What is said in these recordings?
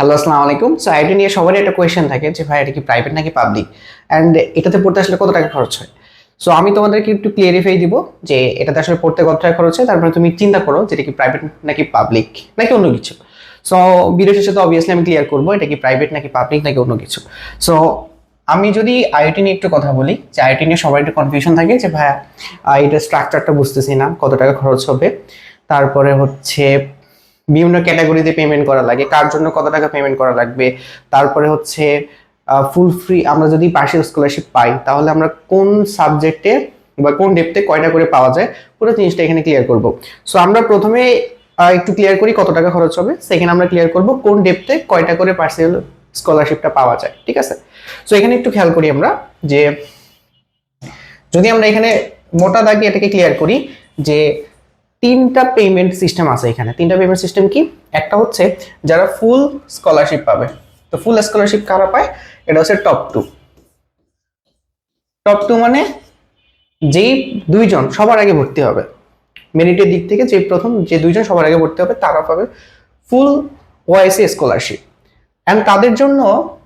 Hello, আসসালামু আলাইকুম। So IT নিয়ে সবারই একটা কোয়েশ্চেন থাকে যে ভাই এটা কি প্রাইভেট নাকি পাবলিক, অ্যান্ড এটাতে পড়তে আসলে কত টাকা খরচ হয়। সো আমি তোমাদেরকে একটু ক্লিয়ারিফাই দিব যে এটাতে আসলে পড়তে কত টাকা খরচ হয়, তারপরে তুমি চিন্তা করো যে এটা কি প্রাইভেট নাকি পাবলিক নাকি অন্য কিছু। সো ভিডিও শেষে তো অবভিয়াসলি আমি ক্লিয়ার করবো এটা কি প্রাইভেট নাকি পাবলিক নাকি অন্য কিছু। সো আমি যদি আইটি নিয়ে একটু কথা বলি, যে আইটি নিয়ে সবার একটু কনফিউশন থাকে যে ভাইয়া এটা স্ট্রাকচারটা বুঝতেছি না, কত টাকা খরচ হবে। তারপরে হচ্ছে বিভিন্ন ক্যাটাগরিতে পেমেন্ট করা লাগে, কার জন্য কত টাকা পেমেন্ট করা লাগবে। তারপরে হচ্ছে ফুল ফ্রি আমরা যদি পার্শিয়াল স্কলারশিপ পাই তাহলে আমরা কোন সাবজেক্টে বা কোন ডেপথে কয়টা করে পাওয়া যায়, পুরো জিনিসটা এখানে ক্লিয়ার করব। সো আমরা প্রথমে একটু ক্লিয়ার করি কত টাকা খরচ হবে, সেখানে আমরা ক্লিয়ার করব কোন ডেপথে কয়টা করে পার্শিয়াল স্কলারশিপটা পাওয়া যায়। ঠিক আছে, সো এখানে একটু খেয়াল করি আমরা যে যদি আমরা এখানে মোটা দাগে এটাকে ক্লিয়ার করি যে তিনটা পেমেন্ট সিস্টেম আছে এখানে। তিনটা পেমেন্ট সিস্টেম কি? একটা হচ্ছে যারা ফুল স্কলারশিপ পাবে। তো ফুল স্কলারশিপ কারা পায়? এটা হচ্ছে টপ টু। টপ টু মানে যেই দুইজন সবার আগে ভর্তি হবে, মেরিটের দিক থেকে যে প্রথম যে দুইজন সবার আগে ভর্তি হবে তারা পাবে ফুল ওআইসি স্কলারশিপ। অ্যান্ড তাদের জন্য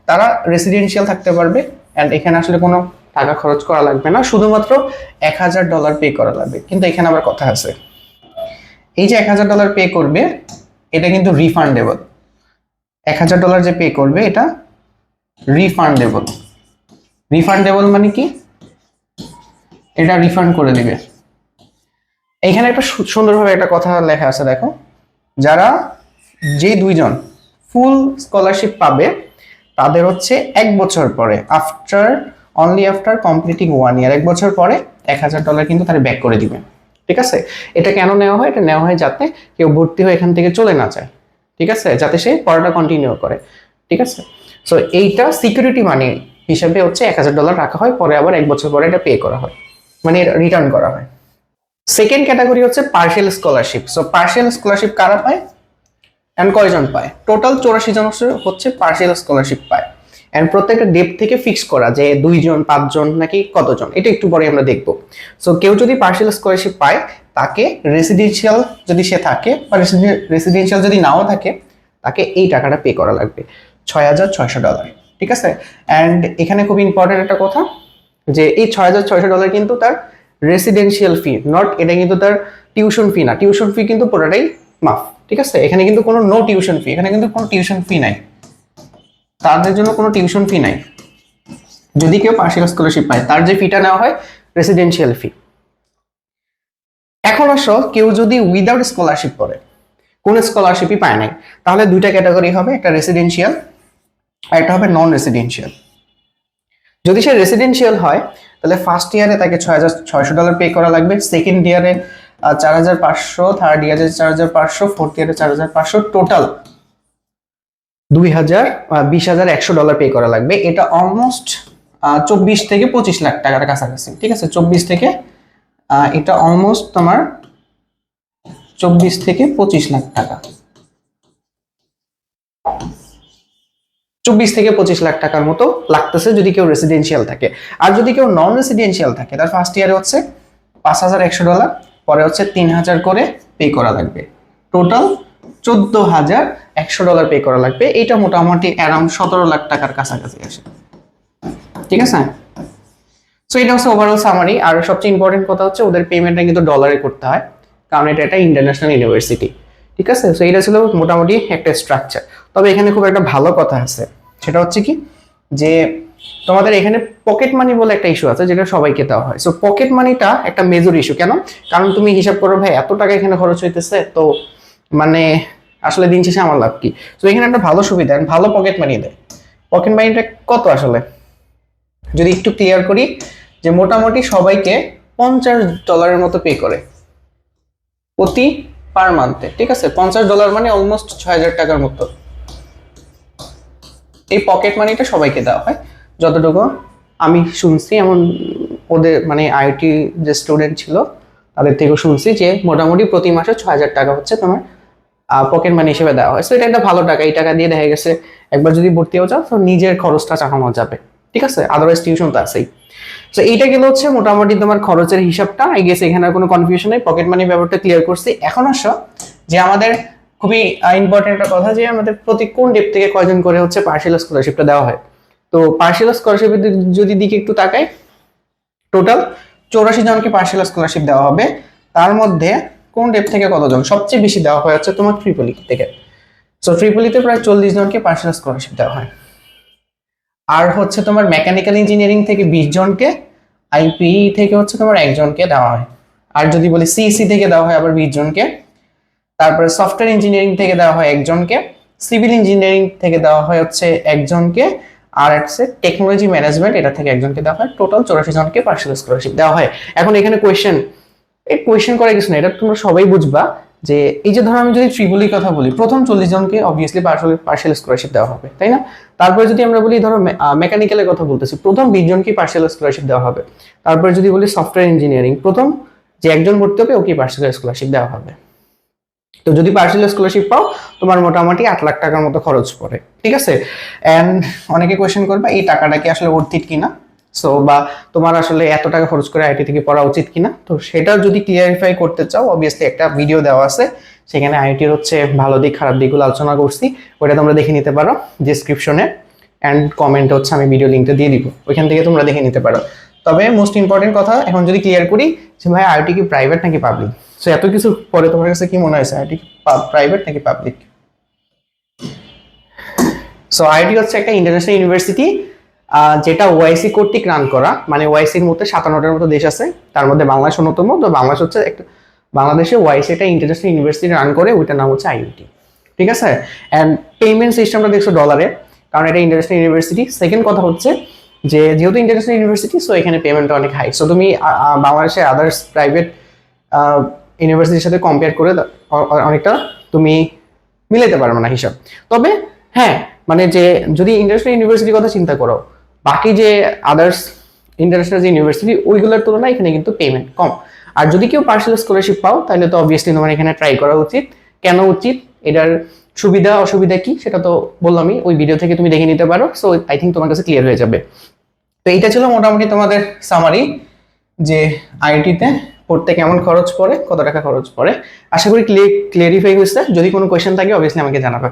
তারা রেসিডেন্সিয়াল থাকতে পারবে, অ্যান্ড এখানে আসলে কোনো টাকা খরচ করা লাগবে না, শুধুমাত্র $1000 পে করা লাগবে। কিন্তু এখানে আবার কথা আছে, এই যে $1000 পে করবে এটা কিন্তু রিফান্ডেবল। $1000 যে পে করবে এটা রিফান্ডেবল। রিফান্ডেবল মানে কি? এটা রিফান্ড করে দিবে। এইখানে একটা সুন্দরভাবে একটা কথা লেখা আছে, দেখো, যারা যে দুইজন ফুল স্কলারশিপ পাবে তাদের হচ্ছে 1 বছর পরে, আফটার কমপ্লিটিং 1 ইয়ার, 1 বছর পরে $1000 কিন্তু তারা ব্যাক করে দিবে। ঠিক আছে, এটা কেন নেওয়া হয়? এটা নেওয়া হয় যাতে কেউ ভর্তি হয়ে এখান থেকে চলে না যায়। ঠিক আছে, যাতে সে পড়াটা কন্টিনিউ করে। ঠিক আছে, সো এইটা সিকিউরিটি মানি হিসাবে হচ্ছে $1000 রাখা হয়, পরে আবার 1 বছর পরে এটা পে করা হয়, মানে রিটার্ন করা হয়। সেকেন্ড ক্যাটাগরি হচ্ছে partial scholarship. So partial scholarship কারা পায় এন্ড কয়জন পায়? টোটাল 84 জন হচ্ছে পার্শিয়াল স্কলারশিপ পায়। এন্ড প্রত্যেকটা ডেপ থেকে ফিক্স করা যে 2 জন 5 জন নাকি কতজন, এটা একটু পরে আমরা দেখবো। সো কেউ যদি পার্শিয়াল স্কলারশিপ পায় তাকে রেসিডেন্সিয়াল যদি সে থাকে বা রেসিডেন্সিয়াল যদি নাও থাকে তাকে এই টাকাটা পে করা লাগবে, $6600। ঠিক আছে, অ্যান্ড এখানে খুব ইম্পর্টেন্ট একটা কথা যে এই $6600 কিন্তু তার রেসিডেন্সিয়াল ফি, নট এটা কিন্তু তার টিউশন ফি না। টিউশন ফি কিন্তু পুরোটাই মাফ। ঠিক আছে, এখানে কিন্তু কোনো নো টিউশন ফি, এখানে কিন্তু কোনো টিউশন ফি নাই, তাদের জন্য কোনো টিউশন ফি নাই। যদি কেউ পার্শিয়াল স্কলারশিপ পায় তার যে ফিটা নেওয়া হয় রেসিডেন্সিয়াল ফি। এখন আসো কেউ যদি উইদাউট স্কলারশিপ করে, কোন স্কলারশিপই পায় নাই, তাহলে দুইটা ক্যাটাগরি হবে, একটা রেসিডেন্সিয়াল আর একটা হবে নন রেসিডেন্সিয়াল। যদি সে রেসিডেন্সিয়াল হয় তাহলে ফার্স্ট ইয়ারে তাকে $6600 পে করা লাগবে, সেকেন্ড ইয়ারে 4500, থার্ড ইয়ারে 4500, ফোর্থ ইয়ারে 4500, টোটাল $20,100 পে করা লাগবে। এটা অলমোস্ট 24 থেকে 25 লাখ টাকার কাছাকাছি। ঠিক আছে, 24 থেকে এটা অলমোস্ট তোমার 24 থেকে 25 লাখ টাকা, 24 থেকে 25 লাখ টাকার মতো লাগতেছে যদি কেউ রেসিডেন্সিয়াল থাকে। আর যদি কেউ নন রেসিডেন্সিয়াল থাকে তার ফার্স্ট ইয়ারে হচ্ছে $5100, পরে হচ্ছে 3000 করে পে করা লাগবে, টোটাল $14,100 পে করা লাগবে। এটা মোটামুটি অ্যারাউন্ড 17 লাখ টাকার কাছাকাছি আসে। ঠিক আছে, সো এটা হচ্ছে ওভারঅল সামারি। আর সবচেয়ে ইম্পর্টেন্ট কথা হচ্ছে ওদের পেমেন্টটা কিন্তু ডলারে করতে হয়, কারণ এটা একটা ইন্টারন্যাশনাল ইউনিভার্সিটি। ঠিক আছে, সো এটা ছিল মোটামুটি একটা স্ট্রাকচার। তবে এখানে খুব একটা ভালো কথা আছে, সেটা হচ্ছে কি যে তোমাদের এখানে পকেট মানি বলে একটা ইস্যু আছে যেটা সবাইকে দেওয়া হয়। সো পকেট মানিটা একটা মেজর ইস্যু। কেন? কারণ তুমি হিসাব করো ভাই এত টাকা এখানে খরচ হইতেছে, তো মানে আসলে দিন শেষে আমার লাভ কি? তো এখানে একটা ভালো সুবিধা, ভালো পকেট মানি দেয়। পকেট মানিটা কত আসলে যদি একটু ক্লিয়ার করি, যে মোটামুটি সবাইকে $50 মতো পে করে প্রতি পার মান্থে। ঠিক আছে, $50 মানে অলমোস্ট 6000 টাকার মতো এই পকেট মানিটা সবাইকে দেওয়া হয় যতটুকু আমি শুনছি। এমন ওদের মানে আইটি যে স্টুডেন্ট ছিল তাদের থেকেও শুনছি যে মোটামুটি প্রতি মাসে 6000 টাকা হচ্ছে তোমার পকেট মানি হিসেবে দেওয়া হয়। সো এটা একটা ভালো টাকা। এই টাকা দিয়ে দেখা গেছে একবার যদি ভর্তি হয়ে যাও তো নিজের খরচটা চালানো যাবে। ঠিক আছে, আদারওয়াইজ টিউশন তো আছেই। সো এইটা গেল হচ্ছে মোটামুটি তোমার খরচের হিসাবটা। আই গেস এখানে আর কোনো কনফিউশন নেই, পকেট মানি ব্যাপারটা ক্লিয়ার করছি। এখন আসো যে আমাদের খুবই ইম্পর্টেন্ট একটা কথা যে আমাদের প্রতি কোন ডেপ থেকে কয়জন করে হচ্ছে পার্সিয়াল স্কলারশিপটা দেওয়া হয়। তো পার্সিয়াল স্কলারশিপের যদি দিকে একটু তাকাই, টোটাল 84 জনকে পার্সিয়াল স্কলারশিপ দেওয়া হবে। তার মধ্যে কোন ডেপ থেকে কতজন? সবচেয়ে বেশি দেওয়া হয় হচ্ছে তোমার ট্রিপলি থেকে। সো ট্রিপলিতে প্রায় 40 জনকে পার্সিয়াল স্কলারশিপ দেওয়া হয়। আর হচ্ছে তোমার মেকানিক্যাল ইঞ্জিনিয়ারিং থেকে 20 জনকে, আইপিই থেকে হচ্ছে তোমার একজনকে দেওয়া হয়। আর যদি বলি সিইসি থেকে দেওয়া হয় আবার 20 জনকে। তারপরে সফটওয়্যার ইঞ্জিনিয়ারিং থেকে দেওয়া হয় একজনকে, সিভিল ইঞ্জিনিয়ারিং থেকে দেওয়া হয় হচ্ছে একজনকে, আর হচ্ছে টেকনোলজি ম্যানেজমেন্ট এটা থেকে একজনকে দেওয়া হয়। টোটাল 84 জনকে পার্সিয়াল স্কলারশিপ দেওয়া হয়। এখন এখানে কোয়েশ্চেন করে কিছু না, এটা তোমরা সবাই বুঝবা যে এই যে ধরো আমি যদি ট্রিপলির কথা বলি, প্রথম 40 জনকে অবভিয়াসলি পার্সিয়াল স্কলারশিপ দেওয়া হবে, তাই না? তারপরে যদি আমরা বলি ধরো মেকানিক্যালের কথা বলতেছি, প্রথম 20 জনকে পার্সিয়াল স্কলারশিপ দেওয়া হবে। তারপরে যদি বলি সফটওয়্যার ইঞ্জিনিয়ারিং, প্রথম যে একজন ভর্তি হবে ওকে পার্সিয়াল স্কলারশিপ দেওয়া হবে। তো যদি পার্সিয়াল স্কলারশিপ পাও তোমার মোটামুটি 8 লাখ টাকার মতো খরচ পড়ে, ঠিক আছে? এন্ড অনেকে কোয়েশ্চেন করবে এই টাকাটা কি আসলে অর্থিত কিনা, সো বা তোমার আসলে এত টাকা খরচ করে আইটি থেকে পড়া উচিত কিনা। তো সেটা যদি ক্লিয়ারিফাই করতে চাও অবভিয়াসলি একটা ভিডিও দেওয়া আছে, সেখানে আইটির হচ্ছে ভালো দিক খারাপ দিকগুলো আলোচনা করছি, ওটা তোমরা দেখে নিতে পারো ডিসক্রিপশনে অ্যান্ড কমেন্টে হচ্ছে আমি ভিডিও লিঙ্কটা দিয়ে দিব, ওইখান থেকে তোমরা দেখে নিতে পারো। তবে মোস্ট ইম্পর্টেন্ট কথা এখন যদি ক্লিয়ার করি যে ভাই আইটি কি প্রাইভেট নাকি পাবলিক, সো এত কিছু পরে তোমার কাছে কি মনে হয়েছে আইটি প্রাইভেট নাকি পাবলিক? সো আইটি হচ্ছে একটা ইন্টারন্যাশনাল ইউনিভার্সিটি যেটা ওআইসি কর্তৃক রান করা, মানে ওআইসির মধ্যে 57টার মতো দেশ আছে, তার মধ্যে বাংলাদেশ অন্যতম। তো বাংলাদেশ হচ্ছে একটা, বাংলাদেশে ওআইসি একটা ইন্টারন্যাশনাল ইউনিভার্সিটি রান করে, ওইটার নাম হচ্ছে আইইউটি, ঠিক আছে? অ্যান্ড পেমেন্ট সিস্টেমটা দেখছো ডলারে, কারণ এটা ইন্টারন্যাশনাল ইউনিভার্সিটি। সেকেন্ড কথা হচ্ছে যে যেহেতু ইন্টারন্যাশনাল ইউনিভার্সিটি, সো এখানে পেমেন্টটা অনেক হাই। সো তুমি বাংলাদেশে আদার্স প্রাইভেট ইউনিভার্সিটির সাথে কম্পেয়ার করে অনেকটা তুমি মিলাইতে পারবে না হিসাব। তবে হ্যাঁ, মানে যে যদি ইন্টারন্যাশনাল ইউনিভার্সিটির কথা চিন্তা করো, বাকি যে আদার্স ইন্টারন্যাশনাল যে ইউনিভার্সিটি ওইগুলোর তুলনায় এখানে কিন্তু পেমেন্ট কম। আর যদি কেউ পার্সিয়াল স্কলারশিপ পাও তাহলে তো অবভিয়াসলি তোমার এখানে ট্রাই করা উচিত। কেন উচিত, এটার সুবিধা অসুবিধা কি সেটা তো বললামই, ওই ভিডিও থেকে তুমি দেখে নিতে পারো। সো আই থিঙ্ক তোমার কাছে ক্লিয়ার হয়ে যাবে। তো এইটা ছিল মোটামুটি তোমাদের সামারি যে আইটিতে পড়তে কেমন খরচ পড়ে, কত টাকা খরচ পড়ে। আশা করি ক্লিয়ারিফাই হয়েছে। যদি কোনো কোয়েশ্চেন থাকে অবভিয়াসলি আমাকে জানাবে।